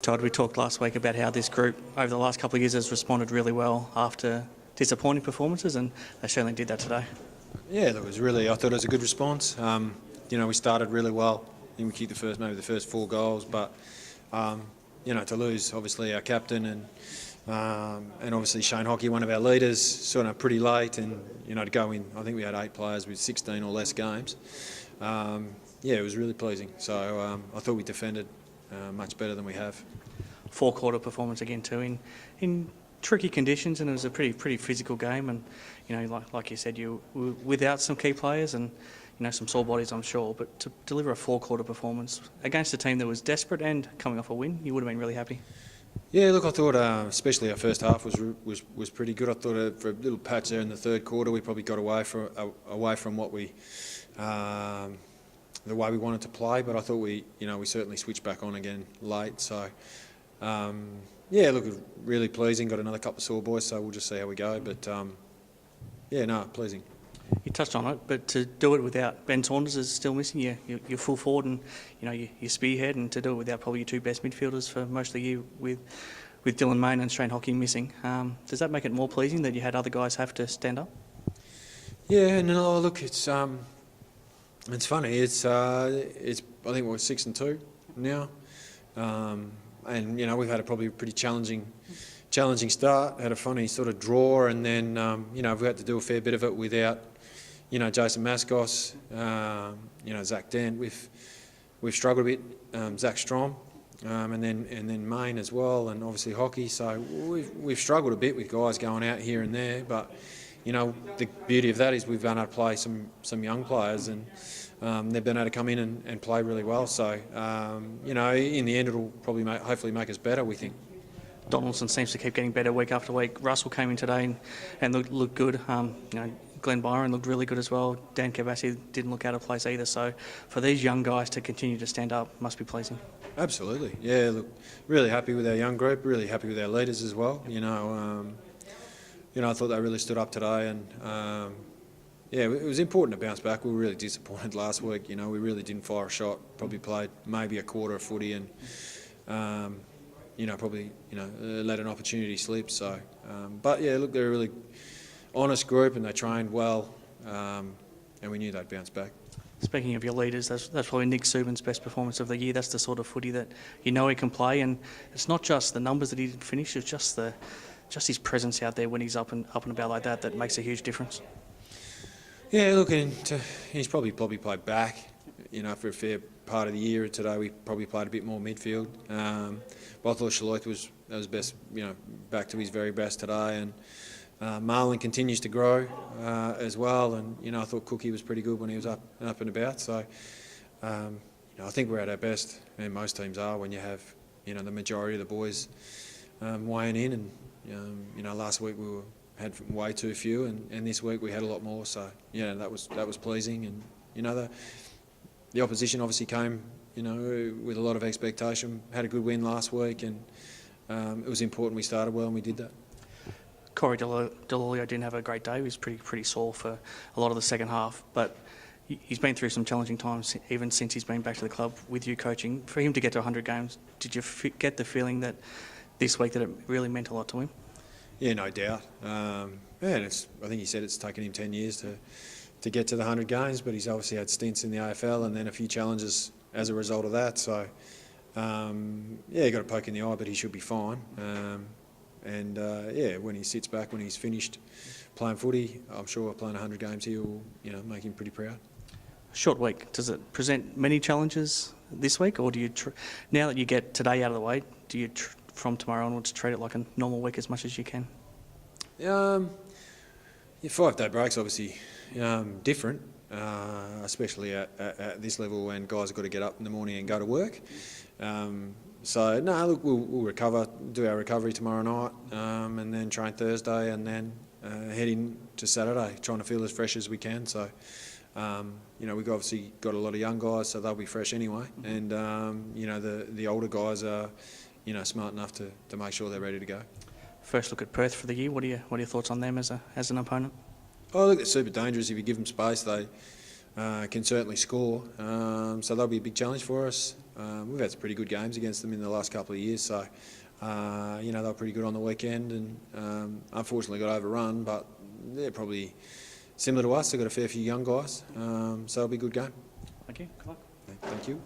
Todd, we talked last week about how this group over the last couple of years has responded really well after disappointing performances, and they certainly did that today. Yeah, that was really. I thought it was a good response. We started really well. I think we kicked the first 4 goals, but to lose obviously our captain and obviously Shane Hockey, one of our leaders, sort of pretty late, and to go in. I think we had 8 players with 16 or less games. It was really pleasing. So I thought we defended much better than we have. 4-quarter performance again too in tricky conditions, and it was a pretty physical game. And like you said, you were without some key players and some sore bodies, I'm sure. But to deliver a 4-quarter performance against a team that was desperate and coming off a win, you would have been really happy. Yeah, look, I thought especially our first half was pretty good. I thought for a little patch there in the third quarter, we probably got away from what we. The way we wanted to play, but I thought we certainly switched back on again late. So, look, really pleasing. Got another couple of sore boys, so we'll just see how we go. But, pleasing. You touched on it, but to do it without Ben Saunders is still missing. You're full forward and, your spearhead, and to do it without probably your 2 best midfielders for most of the year with Dylan Main and Shane Hockey missing. Does that make it more pleasing that you had other guys have to stand up? Yeah, no, look, it's funny. It's I think we're 6-2 now, and we've had probably a pretty challenging start. Had a funny sort of draw, and then we've had to do a fair bit of it without Jason Mascos, Zach Dent. We've struggled a bit. Zach Strom, and then Main as well, and obviously Hockey. So we've struggled a bit with guys going out here and there, but. The beauty of that is we've been able to play some young players, and they've been able to come in and play really well. So, in the end, it'll probably hopefully make us better, we think. Donaldson seems to keep getting better week after week. Russell came in today and looked good. Glenn Byron looked really good as well. Dan Cavassi didn't look out of place either. So, for these young guys to continue to stand up must be pleasing. Absolutely. Yeah, look, really happy with our young group, really happy with our leaders as well. I thought they really stood up today, and it was important to bounce back. We were really disappointed last week. We really didn't fire a shot. Probably played maybe a quarter of footy, and let an opportunity slip. So, look, they're a really honest group, and they trained well, and we knew they'd bounce back. Speaking of your leaders, that's probably Nick Subin's best performance of the year. That's the sort of footy that he can play, and it's not just the numbers that he didn't finish. It's just his presence out there when he's up and about like that makes a huge difference. Yeah, look, he's probably played back, for a fair part of the year. Today we probably played a bit more midfield. But I thought Shaloth was best, back to his very best today, and Marlon continues to grow as well. And I thought Cookie was pretty good when he was up and about. So I think we're at our best, and most teams are when you have the majority of the boys weighing in. And last week we had way too few, and this week we had a lot more. So that was pleasing. And the opposition obviously came with a lot of expectation. Had a good win last week, and it was important we started well, and we did that. Corey Delolio didn't have a great day. He was pretty sore for a lot of the second half, but he's been through some challenging times even since he's been back to the club with you coaching. For him to get to 100 games, did you get the feeling that this week that it really meant a lot to him? Yeah, no doubt. And I think he said it's taken him 10 years to get to the 100 games, but he's obviously had stints in the AFL and then a few challenges as a result of that. So, he got a poke in the eye, but he should be fine. When he sits back, when he's finished playing footy, I'm sure playing 100 games here will make him pretty proud. Short week. Does it present many challenges this week, or do you, now that you get today out of the way, do you from tomorrow onwards treat it like a normal week as much as you can? 5-day break's obviously different, especially at this level when guys have got to get up in the morning and go to work. Look, we'll recover, do our recovery tomorrow night, and then train Thursday, and then head into Saturday, trying to feel as fresh as we can. So, we've obviously got a lot of young guys, so they'll be fresh anyway. And the older guys are smart enough to make sure they're ready to go. First look at Perth for the year. What are your thoughts on them as an opponent? Oh, look, they're super dangerous if you give them space. can certainly score. So that'll be a big challenge for us. We've had some pretty good games against them in the last couple of years, so they were pretty good on the weekend, and unfortunately got overrun, but they're probably similar to us. They've got a fair few young guys, so it'll be a good game. Thank you. Good luck. Thank you.